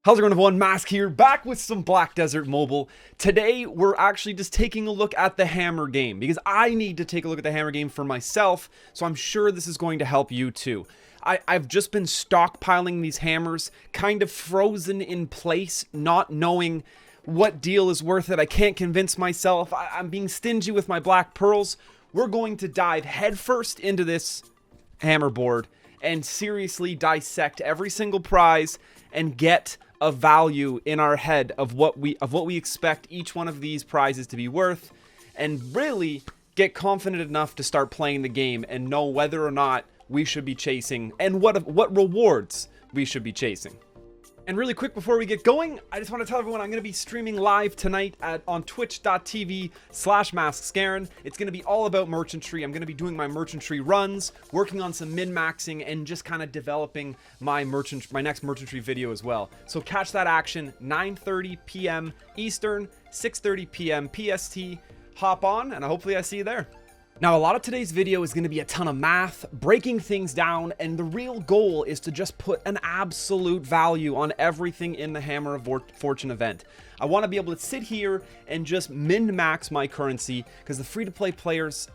How's it going, everyone? Mask here, back with some Black Desert Mobile. Today, we're actually just taking a look at the hammer game, because I need to take a look at the hammer game for myself, so I'm sure this is going to help you too. I've just been stockpiling these hammers, kind of frozen in place, not knowing what deal is worth it. I can't convince myself. I'm being stingy with my black pearls. We're going to dive headfirst into this hammer board and seriously dissect every single prize and get a value in our head of what we expect each one of these prizes to be worth, and really get confident enough to start playing the game and know whether or not we should be chasing and what rewards we should be chasing. And really quick before we get going, I just want to tell everyone I'm going to be streaming live tonight on twitch.tv/MaskScarin. It's going to be all about merchantry. I'm going to be doing my merchantry runs, working on some min-maxing, and just kind of developing my next merchantry video as well. So catch that action, 9:30 p.m. Eastern, 6:30 p.m. PST. Hop on, and hopefully I see you there. Now, a lot of today's video is going to be a ton of math, breaking things down, and the real goal is to just put an absolute value on everything in the Hammer of Fortune event. I want to be able to sit here and just min-max my currency, because the free-to-play players,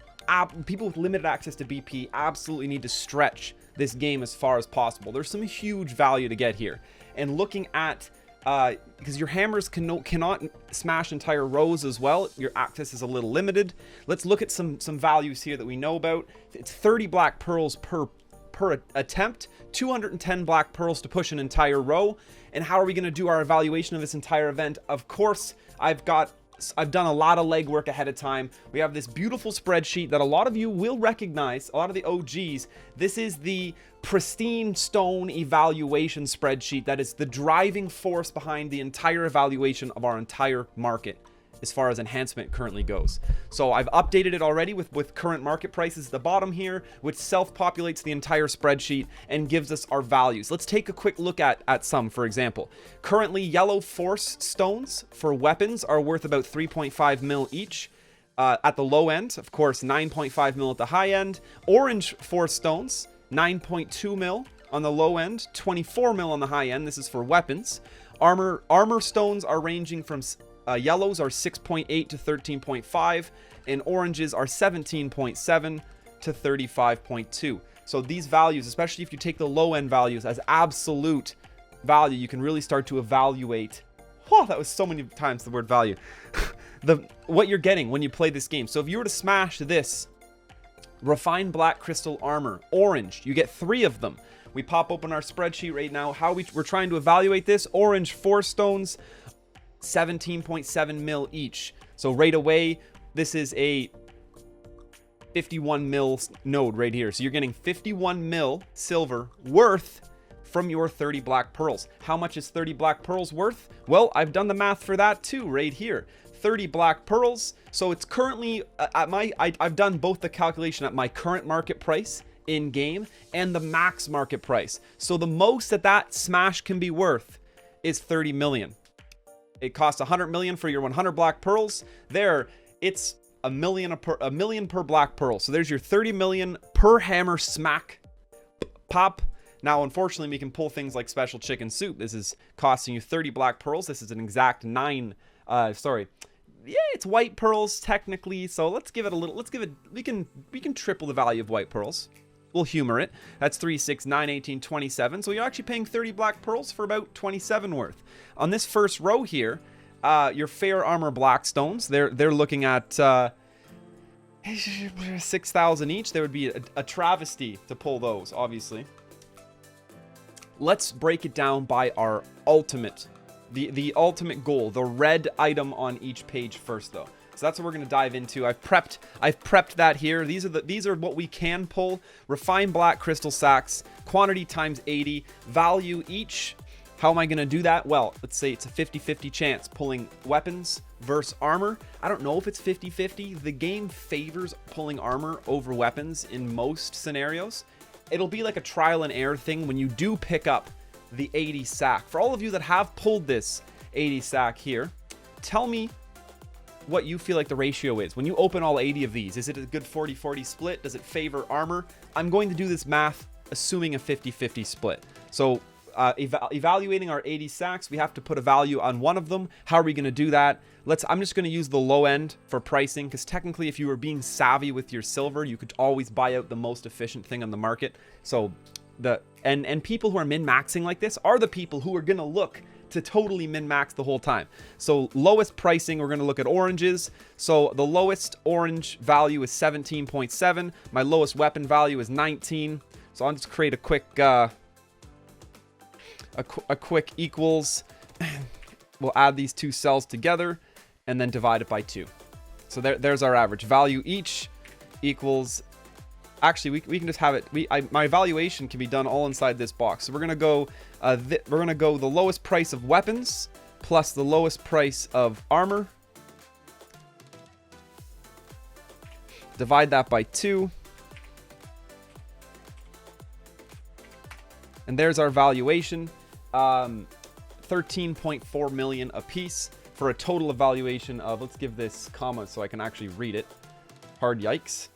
people with limited access to BP, absolutely need to stretch this game as far as possible. There's some huge value to get here. And looking at because your hammers cannot smash entire rows as well. Your access is a little limited. Let's look at some values here that we know about. It's 30 black pearls per attempt, 210 black pearls to push an entire row. And how are we going to do our evaluation of this entire event? Of course, I've done a lot of legwork ahead of time. We have this beautiful spreadsheet that a lot of you will recognize, a lot of the OGs. This is the pristine stone evaluation spreadsheet that is the driving force behind the entire evaluation of our entire market as far as enhancement currently goes. So I've updated it already with current market prices at the bottom here, which self-populates the entire spreadsheet and gives us our values. Let's take a quick look at some. For example, currently yellow force stones for weapons are worth about 3.5 mil each. At the low end, of course, 9.5 mil at the high end. Orange force stones, 9.2 mil on the low end, 24 mil on the high end. This is for weapons. Armor stones are ranging from yellows are 6.8 to 13.5, and oranges are 17.7 to 35.2. So these values, especially if you take the low end values as absolute value, you can really start to evaluate. Oh, that was so many times the word value. What you're getting when you play this game. So if you were to smash this refined black crystal armor, orange, you get 3 of them. We pop open our spreadsheet right now. We're trying to evaluate this. Orange 4 stones, 17.7 mil each. So right away, this is a 51 mil node right here. So you're getting 51 mil silver worth from your 30 black pearls. How much is 30 black pearls worth? Well, I've done the math for that too right here. 30 black pearls. So it's currently I've done both the calculation at my current market price in game and the max market price. So the most that smash can be worth is 30 million. It costs 100 million for your 100 black pearls. There, it's a million per black pearl. So there's your 30 million per hammer smack pop. Now, unfortunately, we can pull things like special chicken soup. This is costing you 30 black pearls. This is an exact 9. Yeah, it's white pearls technically. So let's give it a little. We can triple the value of white pearls. We'll humor it. That's 3, 6, 9, 18, 27. So you're actually paying 30 black pearls for about 27 worth. On this first row here, your fair armor black stones, they're looking at 6,000 each. There would be a travesty to pull those, obviously. Let's break it down by our ultimate, the ultimate goal, the red item on each page first, though. So that's what we're going to dive into. I've prepped that here. These are what we can pull. Refined black crystal sacks, quantity times 80, value each. How am I going to do that? Well, let's say it's a 50-50 chance pulling weapons versus armor. I don't know if it's 50-50. The game favors pulling armor over weapons in most scenarios. It'll be like a trial and error thing when you do pick up the 80 sack. For all of you that have pulled this 80 sack here, tell me what you feel like the ratio is. When you open all 80 of these, is it a good 40-40 split? Does it favor armor? I'm going to do this math assuming a 50-50 split. So evaluating our 80 sacks. We have to put a value on one of them. How are we going to do that? I'm just going to use the low end for pricing, because technically if you were being savvy with your silver, you could always buy out the most efficient thing on the market. So and people who are min-maxing like this are the people who are going to look to totally min-max the whole time. So lowest pricing, we're going to look at oranges. So the lowest orange value is 17.7. My lowest weapon value is 19. So I'll just create a quick quick equals. We'll add these two cells together and then divide it by 2. So there's our average value. Each equals, actually we can just have it, my evaluation can be done all inside this box. So we're gonna go the lowest price of weapons plus the lowest price of armor, divide that by 2, and there's our valuation. 13.4 million a piece for a total evaluation of, let's give this comma so I can actually read it. Hard yikes.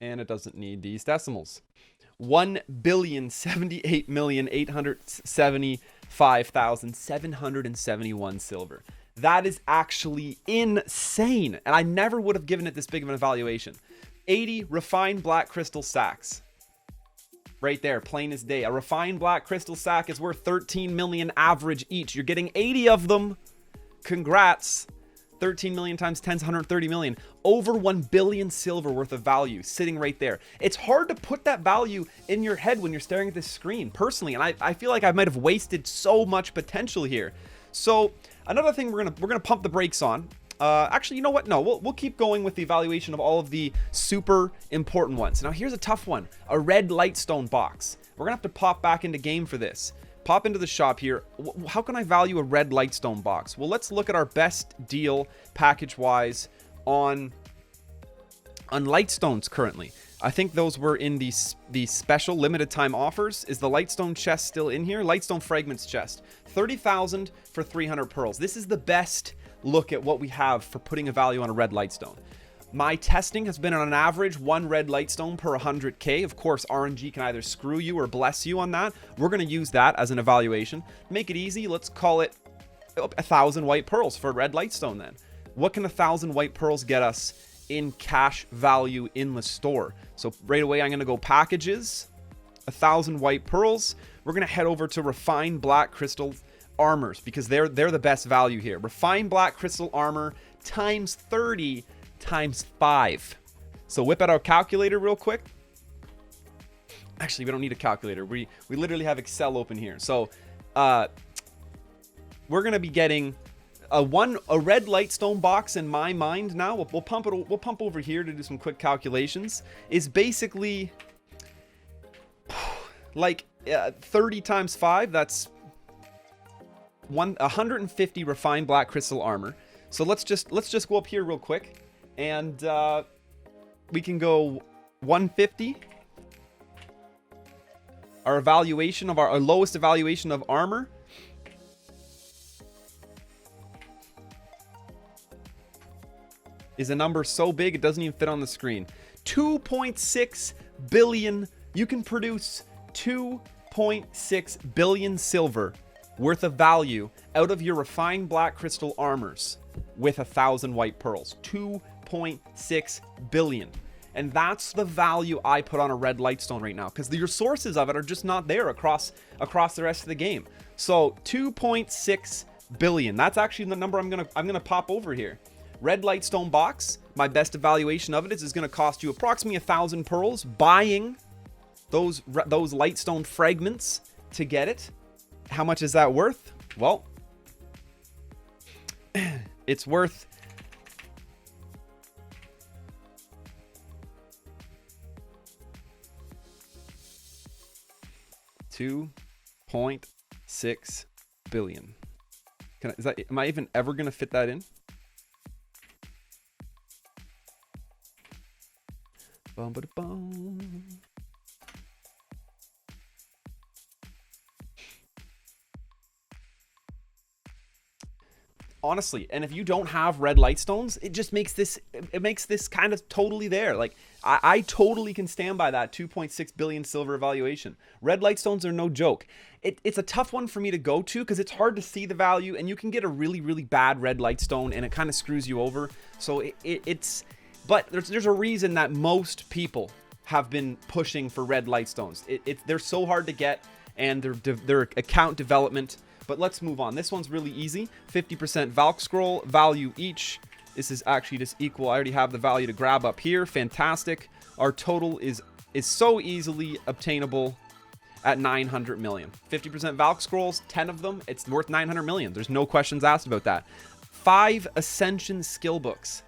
And it doesn't need these decimals. 1,078,875,771 silver. That is actually insane. And I never would have given it this big of an evaluation. 80 refined black crystal sacks. Right there, plain as day. A refined black crystal sack is worth 13 million average each. You're getting 80 of them. Congrats. 13 million times 10 is 130 million. Over 1 billion silver worth of value sitting right there. It's hard to put that value in your head when you're staring at this screen, personally. And I feel like I might have wasted so much potential here. So another thing we're gonna pump the brakes on. Actually, you know what? No, we'll keep going with the evaluation of all of the super important ones. Now, here's a tough one. A red lightstone box. We're going to have to pop back into game for this. Pop into the shop here. How can I value a red lightstone box? Well, let's look at our best deal package-wise on lightstones currently. I think those were in the special limited time offers. Is the lightstone chest still in here? Lightstone fragments chest. 30,000 for 300 pearls. This is the best look at what we have for putting a value on a red lightstone. My testing has been on an average 1 red lightstone per 100k. Of course, RNG can either screw you or bless you on that. We're going to use that as an evaluation. Make it easy. Let's call it 1,000 white pearls for a red lightstone then. What can 1,000 white pearls get us in cash value in the store? So right away, I'm going to go packages, 1,000 white pearls. We're going to head over to refined black crystal armors, because they're the best value here. Refined black crystal armor times 30 times 5. So whip out our calculator real quick. Actually, we don't need a calculator. We literally have Excel open here. So we're gonna be getting a red lightstone box in my mind now. We'll pump over here to do some quick calculations. Is basically like 30 times 5. That's 150 refined black crystal armor. So let's just go up here real quick, and we can go 150. Our evaluation of our lowest evaluation of armor is a number so big it doesn't even fit on the screen. 2.6 billion. You can produce 2.6 billion silver worth of value out of your refined black crystal armors with 1,000 white pearls. 2.6 billion. And that's the value I put on a red lightstone right now, because your sources of it are just not there across the rest of the game. So 2.6 billion. That's actually the number I'm gonna pop over here. Red lightstone box. My best evaluation of it is going to cost you approximately 1,000 pearls. Buying those lightstone fragments to get it. How much is that worth? Well, it's worth $2.6 billion. Am I even ever going to fit that in? Bum, ba, bum. Honestly, and if you don't have red lightstones, it just makes this kind of totally there. Like, I totally can stand by that 2.6 billion silver evaluation. Red light stones are no joke. It's a tough one for me to go to because it's hard to see the value, and you can get a really, really bad red light stone and it kind of screws you over. So but there's a reason that most people have been pushing for red light stones. They're so hard to get, and they're account development. But let's move on. This one's really easy. 50% Valk Scroll value each. This is actually just equal. I already have the value to grab up here. Fantastic. Our total is so easily obtainable at 900 million. 50% Valk Scrolls, 10 of them. It's worth 900 million. There's no questions asked about that. 5 Ascension skill books.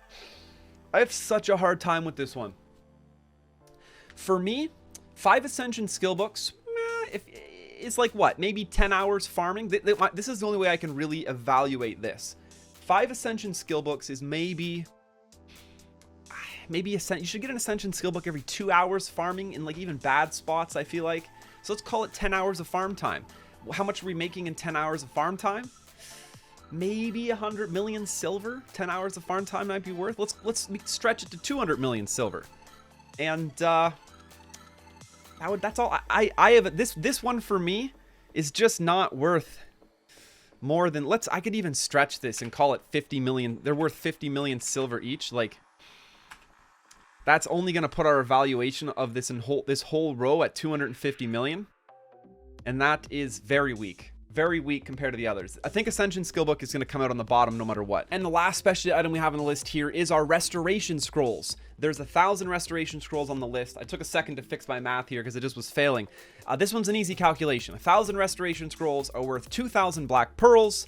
I have such a hard time with this one. For me, 5 Ascension skill books, it's like what? Maybe 10 hours farming? This is the only way I can really evaluate this. 5 Ascension skill books is maybe you should get an Ascension skill book every 2 hours farming in like even bad spots, I feel like. So let's call it 10 hours of farm time. How much are we making in 10 hours of farm time? Maybe 100 million silver. 10 hours of farm time might be worth. Let's stretch it to 200 million silver. And that's all I have. This one for me is just not worth more than, I could even stretch this and call it 50 million. They're worth 50 million silver each. Like, that's only going to put our evaluation of this whole row at 250 million. And that is very weak. Very weak compared to the others. I think Ascension Skillbook is going to come out on the bottom no matter what. And the last specialty item we have on the list here is our Restoration Scrolls. There's 1,000 Restoration Scrolls on the list. I took a second to fix my math here because it just was failing. This one's an easy calculation. 1,000 Restoration Scrolls are worth 2,000 Black Pearls.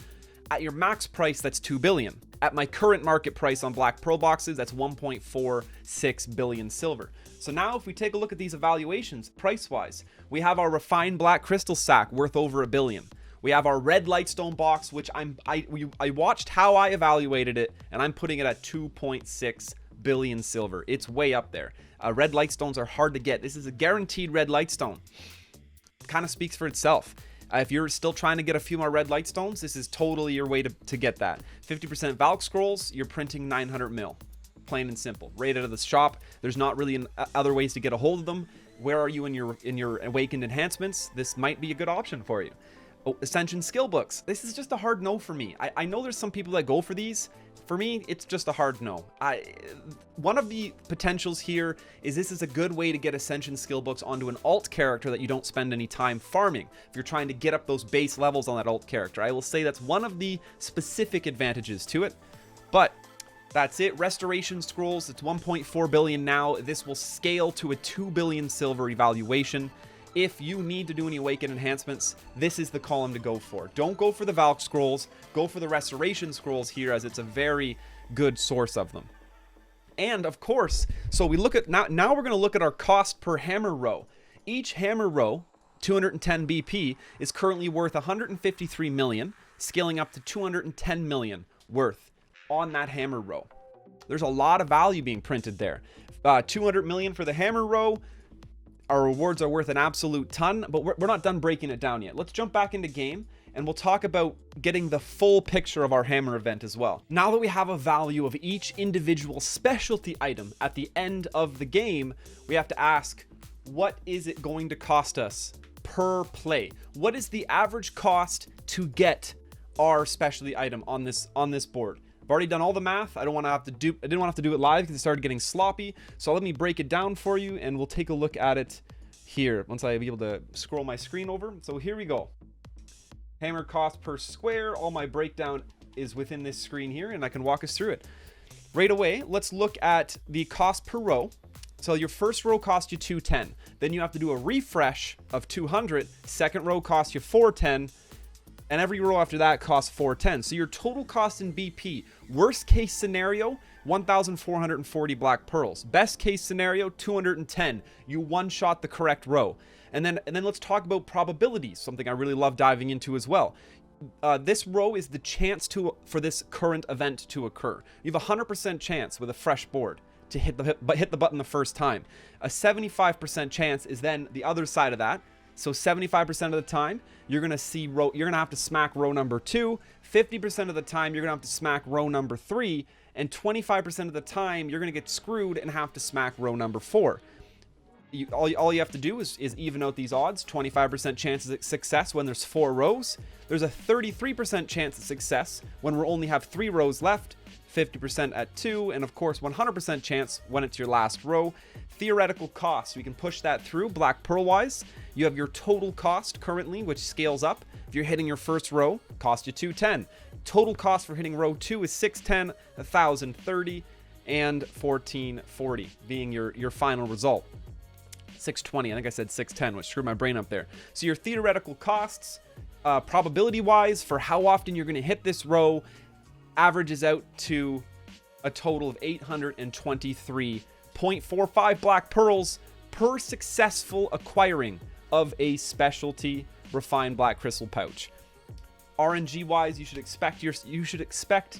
At your max price, that's 2 billion. At my current market price on Black Pearl boxes, that's 1.46 billion silver. So now if we take a look at these evaluations, price-wise, we have our Refined Black Crystal Sack worth over $1 billion. We have our Red Lightstone box, which I watched how I evaluated it, and I'm putting it at 2.6 billion silver. It's way up there. Red Lightstones are hard to get. This is a guaranteed Red Lightstone. Kind of speaks for itself. If you're still trying to get a few more Red Lightstones, this is totally your way to get that. 50% Valk Scrolls, you're printing 900 mil. Plain and simple. Right out of the shop. There's not really other ways to get a hold of them. Where are you in your Awakened enhancements? This might be a good option for you. Oh, Ascension skill books. This is just a hard no for me. I know there's some people that go for these. For me, it's just a hard no. One of the potentials here is this is a good way to get Ascension skill books onto an alt character that you don't spend any time farming. If you're trying to get up those base levels on that alt character, I will say that's one of the specific advantages to it. But that's it. Restoration Scrolls, it's 1.4 billion now. This will scale to a 2 billion silver evaluation. If you need to do any Awakened enhancements, this is the column to go for. Don't go for the Valk Scrolls. Go for the Restoration Scrolls here, as it's a very good source of them. And of course, so we look at now we're going to look at our cost per hammer row. Each hammer row, 210 BP, is currently worth 153 million, scaling up to 210 million worth on that hammer row. There's a lot of value being printed there. 200 million for the hammer row. Our rewards are worth an absolute ton, but we're not done breaking it down yet. Let's jump back into game, and we'll talk about getting the full picture of our hammer event as well. Now that we have a value of each individual specialty item at the end of the game, we have to ask, what is it going to cost us per play? What is the average cost to get our specialty item on this board? I've already done all the math. I didn't want to have to do it live because it started getting sloppy. So let me break it down for you, and we'll take a look at it here once I be able to scroll my screen over. So here we go. Hammer cost per square. All my breakdown is within this screen here, and I can walk us through it. Right away, let's look at the cost per row. So your first row costs you 210. Then you have to do a refresh of 200. Second row costs you 410. And every row after that costs 410. So your total cost in BP, worst case scenario, 1,440 Black Pearls. Best case scenario, 210. You one-shot the correct row. And then let's talk about probabilities, something I really love diving into as well. This row is the chance for this current event to occur. You have a 100% chance with a fresh board to hit the button the first time. A 75% chance is then the other side of that. So 75% of the time, you're gonna have to smack row number 2. 50% of the time, you're gonna have to smack row number 3, and 25% of the time, you're gonna get screwed and have to smack row number 4. All you have to do is even out these odds. 25% chance of success when there's 4 rows. There's a 33% chance of success when we only have 3 rows left. 50% at 2, and of course 100% chance when it's your last row. Theoretical costs, we can push that through black pearl wise. You have your total cost currently, which scales up. If you're hitting your first row, cost you 210. Total cost for hitting row 2 is 610, 1030, and 1440 being your final result. 620, I think I said 610, which screwed my brain up there. So your theoretical costs, probability wise, for how often you're going to hit this row, averages out to a total of 823.45 black pearls per successful acquiring of a specialty refined black crystal pouch. RNG wise, you should expect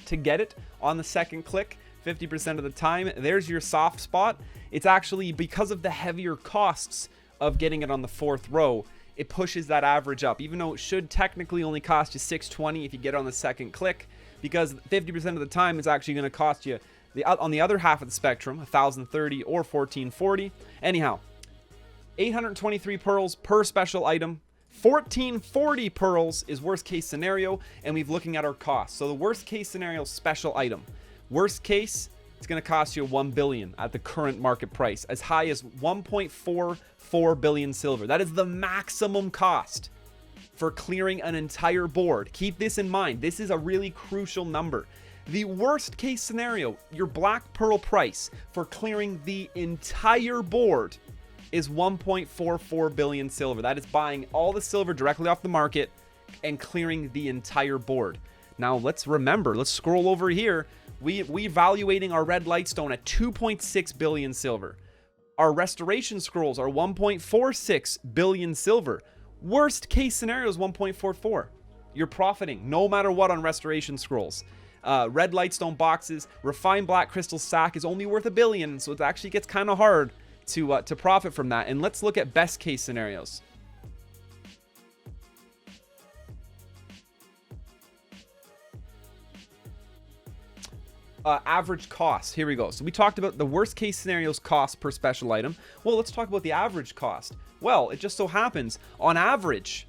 to get it on the second click 50% of the time. There's your soft spot. It's actually because of the heavier costs of getting it on the 4th row, it pushes that average up, even though it should technically only cost you 620 if you get it on the second click, because 50% of the time it's actually going to cost you on the other half of the spectrum 1030 or 1440. Anyhow, 823 pearls per special item. 1440 pearls is worst case scenario, and we're looking at our costs. So the worst case scenario special item, worst case, it's going to cost you 1 billion at the current market price, as high as 1.44 billion silver. That is the maximum cost for clearing an entire board. Keep this in mind. This is a really crucial number. The worst case scenario, your black pearl price for clearing the entire board is 1.44 billion silver. That is buying all the silver directly off the market and clearing the entire board. Now let's scroll over here. We evaluating our red lightstone at 2.6 billion silver. Our restoration scrolls are 1.46 billion silver. Worst case scenario is 1.44. You're profiting no matter what on restoration scrolls. Red lightstone boxes, refined black crystal sack is only worth 1 billion, so it actually gets kind of hard to profit from that. And let's look at best case scenarios. Average cost. Here we go. So we talked about the worst case scenarios cost per special item. Well, let's talk about the average cost. Well, it just so happens, on average,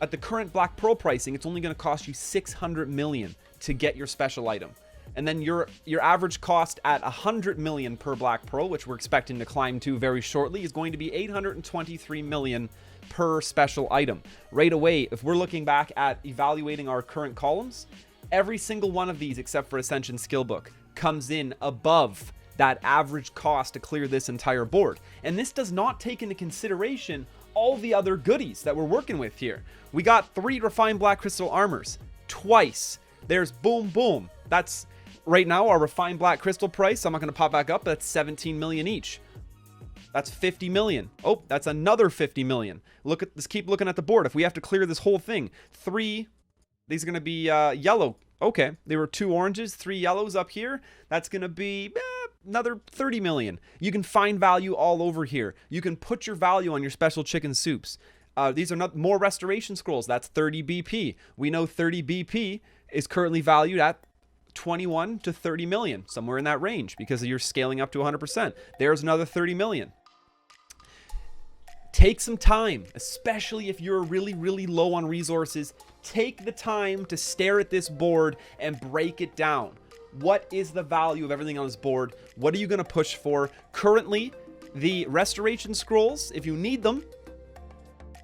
at the current black pearl pricing, it's only going to cost you 600 million to get your special item. And then your average cost at 100 million per black pearl, which we're expecting to climb to very shortly, is going to be 823 million per special item. Right away, if we're looking back at evaluating our current columns, every single one of these, except for Ascension Skillbook, comes in above that average cost to clear this entire board. And this does not take into consideration all the other goodies that we're working with here. We got 3 refined black crystal armors twice. There's boom, boom. That's right now our refined black crystal price. I'm not going to pop back up. That's 17 million each. That's 50 million. Oh, that's another 50 million. Let's keep looking at the board. If we have to clear this whole thing, 3, these are going to be yellow. Okay, there were 2 oranges, 3 yellows up here. That's going to be another 30 million. You can find value all over here. You can put your value on your special chicken soups. These are not more restoration scrolls. That's 30 BP. We know 30 BP is currently valued at 21 to 30 million, somewhere in that range, because you're scaling up to 100%. There's another 30 million. Take some time, especially if you're really, really low on resources. Take the time to stare at this board and break it down. What is the value of everything on this board? What are you going to push for? Currently, the restoration scrolls, if you need them,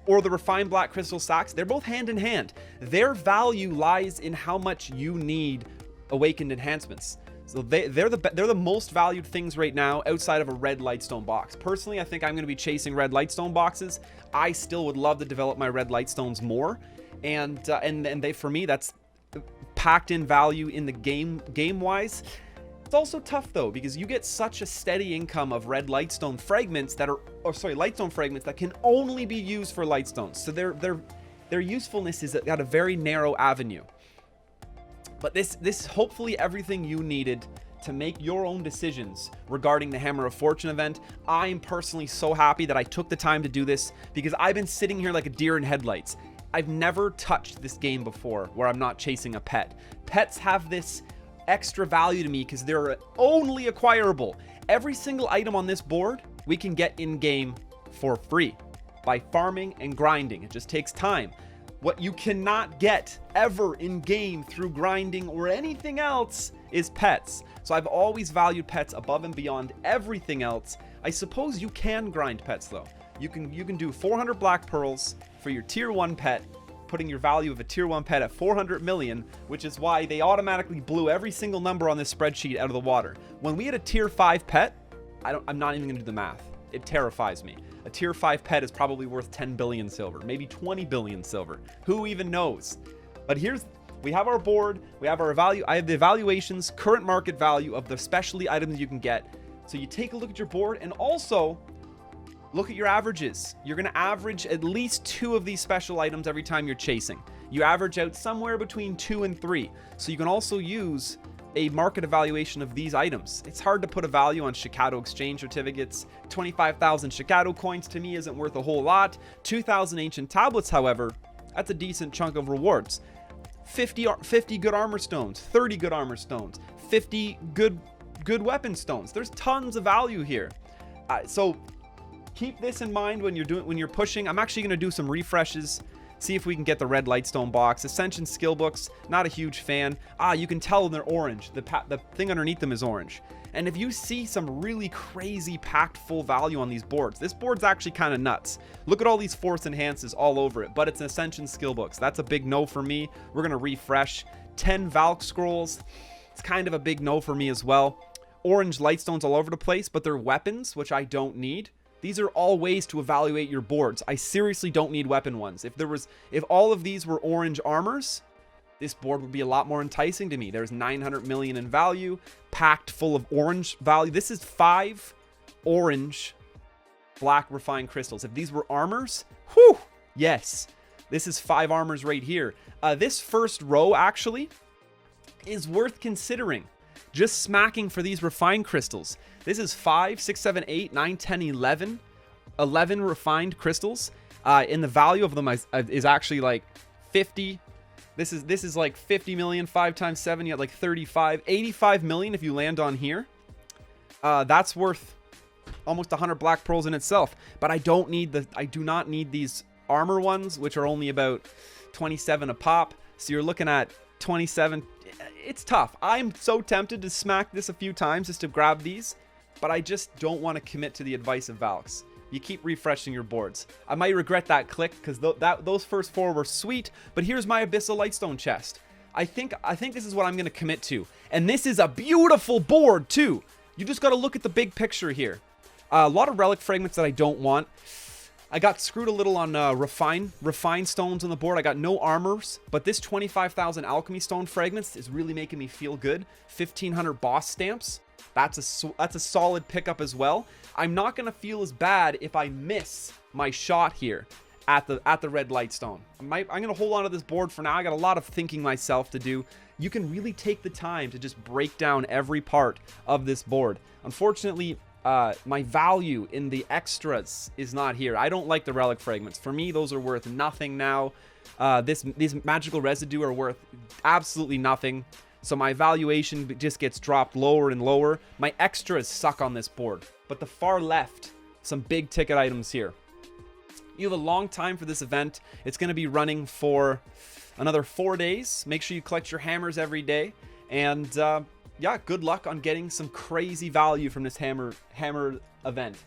or the refined black crystal sacks, they're both hand in hand. Their value lies in how much you need awakened enhancements. So they're the most valued things right now outside of a red lightstone box. Personally, I think I'm going to be chasing red lightstone boxes. I still would love to develop my red lightstones more, and they, for me, that's packed in value in the game wise. It's also tough though, because you get such a steady income of red lightstone fragments that are, lightstone fragments that can only be used for lightstones. So their usefulness is at a very narrow avenue. But this hopefully everything you needed to make your own decisions regarding the Hammer of Fortune event. I'm personally so happy that I took the time to do this because I've been sitting here like a deer in headlights. I've never touched this game before where I'm not chasing a pet. Pets have this extra value to me because they're only acquirable. Every single item on this board we can get in game for free by farming and grinding. It just takes time. What you cannot get ever in game through grinding or anything else is pets. So I've always valued pets above and beyond everything else. I suppose you can grind pets though. You can do 400 black pearls for your tier 1 pet, putting your value of a tier 1 pet at 400 million, which is why they automatically blew every single number on this spreadsheet out of the water. When we had a tier 5 pet, I'm not even gonna do the math. It terrifies me. A tier 5 pet is probably worth 10 billion silver, maybe 20 billion silver. Who even knows? But we have our board, we have our value. I have the evaluations, current market value of the specialty items you can get. So you take a look at your board and also look at your averages. You're gonna average at least 2 of these special items every time you're chasing. You average out somewhere between 2 and 3. So you can also use a market evaluation of these items. It's hard to put a value on Shikato exchange certificates. 25,000 Shikato coins to me isn't worth a whole lot. 2,000 ancient tablets, however, that's a decent chunk of rewards. 50 good armor stones, 30 good armor stones, 50 good weapon stones. There's tons of value here. So keep this in mind when you're pushing. I'm actually going to do some refreshes, see if we can get the red lightstone box. Ascension skill books, not a huge fan. You can tell they're orange. The thing underneath them is orange. And if you see some really crazy packed full value on these boards, this board's actually kind of nuts. Look at all these force enhances all over it, but it's an Ascension skill books. That's a big no for me. We're going to refresh. 10 Valk scrolls. It's kind of a big no for me as well. Orange lightstones all over the place, but they're weapons, which I don't need. These are all ways to evaluate your boards. I seriously don't need weapon ones. If all of these were orange armors, this board would be a lot more enticing to me. There's 900 million in value, packed full of orange value. This is 5 orange black refined crystals. If these were armors, whew, yes. This is 5 armors right here. This first row actually is worth considering. Just smacking for these refined crystals. This is 5, 6, 7, 8, 9, 10, 11. 11 refined crystals. And the value of them is actually like 50. This is like 50 million, 5 times 7, you have like 35. 85 million if you land on here. That's worth almost 100 black pearls in itself. But I do not need these armor ones, which are only about 27 a pop. So you're looking at 27. It's tough. I'm so tempted to smack this a few times just to grab these, but I just don't want to commit to the advice of Valks. You keep refreshing your boards. I might regret that click because those first 4 were sweet, but here's my Abyssal Lightstone chest. I think this is what I'm going to commit to. And this is a beautiful board too. You just got to look at the big picture here. A lot of relic fragments that I don't want. I got screwed a little on refined stones on the board. I got no armors, but this 25,000 alchemy stone fragments is really making me feel good. 1,500 boss stamps. That's a solid pickup as well. I'm not gonna feel as bad if I miss my shot here at the red lightstone. I'm gonna hold on to this board for now. I got a lot of thinking myself to do. You can really take the time to just break down every part of this board. Unfortunately, my value in the extras is not here. I don't like the relic fragments. For me, those are worth nothing now. These magical residue are worth absolutely nothing. So my valuation just gets dropped lower and lower. My extras suck on this board. But the far left, some big ticket items here. You have a long time for this event. It's going to be running for another 4 days. Make sure you collect your hammers every day. And yeah, good luck on getting some crazy value from this hammer event.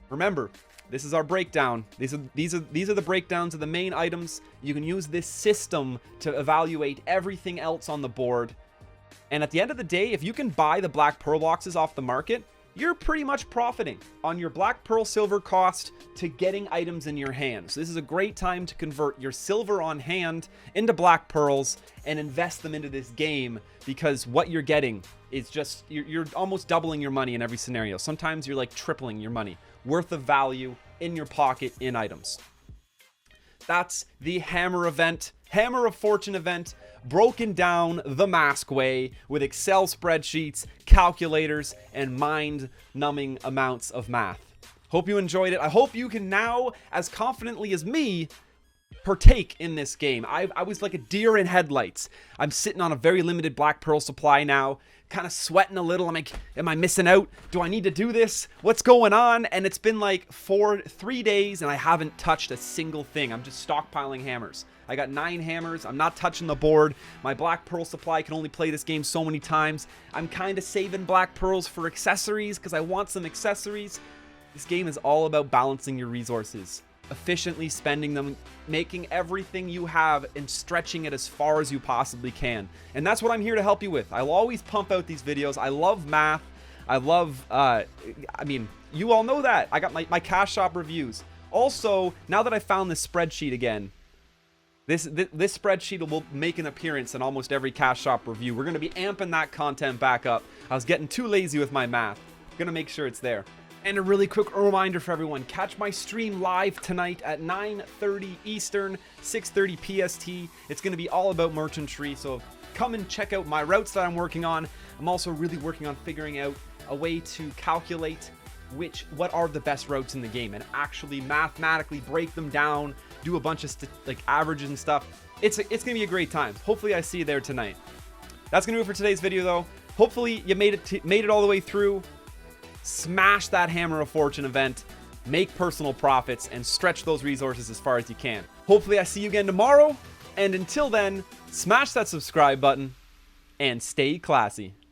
Remember, this is our breakdown. These are the breakdowns of the main items. You can use this system to evaluate everything else on the board. And at the end of the day, if you can buy the black pearl boxes off the market, you're pretty much profiting on your black pearl silver cost to getting items in your hand. So this is a great time to convert your silver on hand into black pearls and invest them into this game, because what you're getting is just, you're almost doubling your money in every scenario. Sometimes you're like tripling your money worth of value in your pocket in items. That's the hammer event. Hammer of Fortune event broken down the Mask way with Excel spreadsheets, calculators, and mind-numbing amounts of math. Hope you enjoyed it. I hope you can now, as confidently as me, partake in this game. I was like a deer in headlights. I'm sitting on a very limited Black Pearl supply now, kind of sweating a little. I'm like, am I missing out? Do I need to do this? What's going on? And it's been like 3 days and I haven't touched a single thing. I'm just stockpiling hammers. I got 9 hammers. I'm not touching the board. My Black Pearl supply can only play this game so many times. I'm kind of saving Black Pearls for accessories because I want some accessories. This game is all about balancing your resources, efficiently spending them, making everything you have and stretching it as far as you possibly can. And that's what I'm here to help you with. I'll always pump out these videos. I love math. I love, I mean, you all know that. I got my cash shop reviews. Also, now that I found this spreadsheet again, this spreadsheet will make an appearance in almost every cash shop review. We're going to be amping that content back up. I was getting too lazy with my math. I'm going to make sure it's there. And a really quick reminder for everyone, catch my stream live tonight at 9:30 Eastern, 6:30 PST. It's going to be all about merchantry, so come and check out my routes that I'm working on. I'm also really working on figuring out a way to calculate what are the best routes in the game and actually mathematically break them down, do a bunch of like averages and stuff. It's going to be a great time. Hopefully I see you there tonight. That's going to do it for today's video though. Hopefully you made it all the way through. Smash that Hammer of Fortune event, make personal profits, and stretch those resources as far as you can. Hopefully I see you again tomorrow, and until then, smash that subscribe button, and stay classy.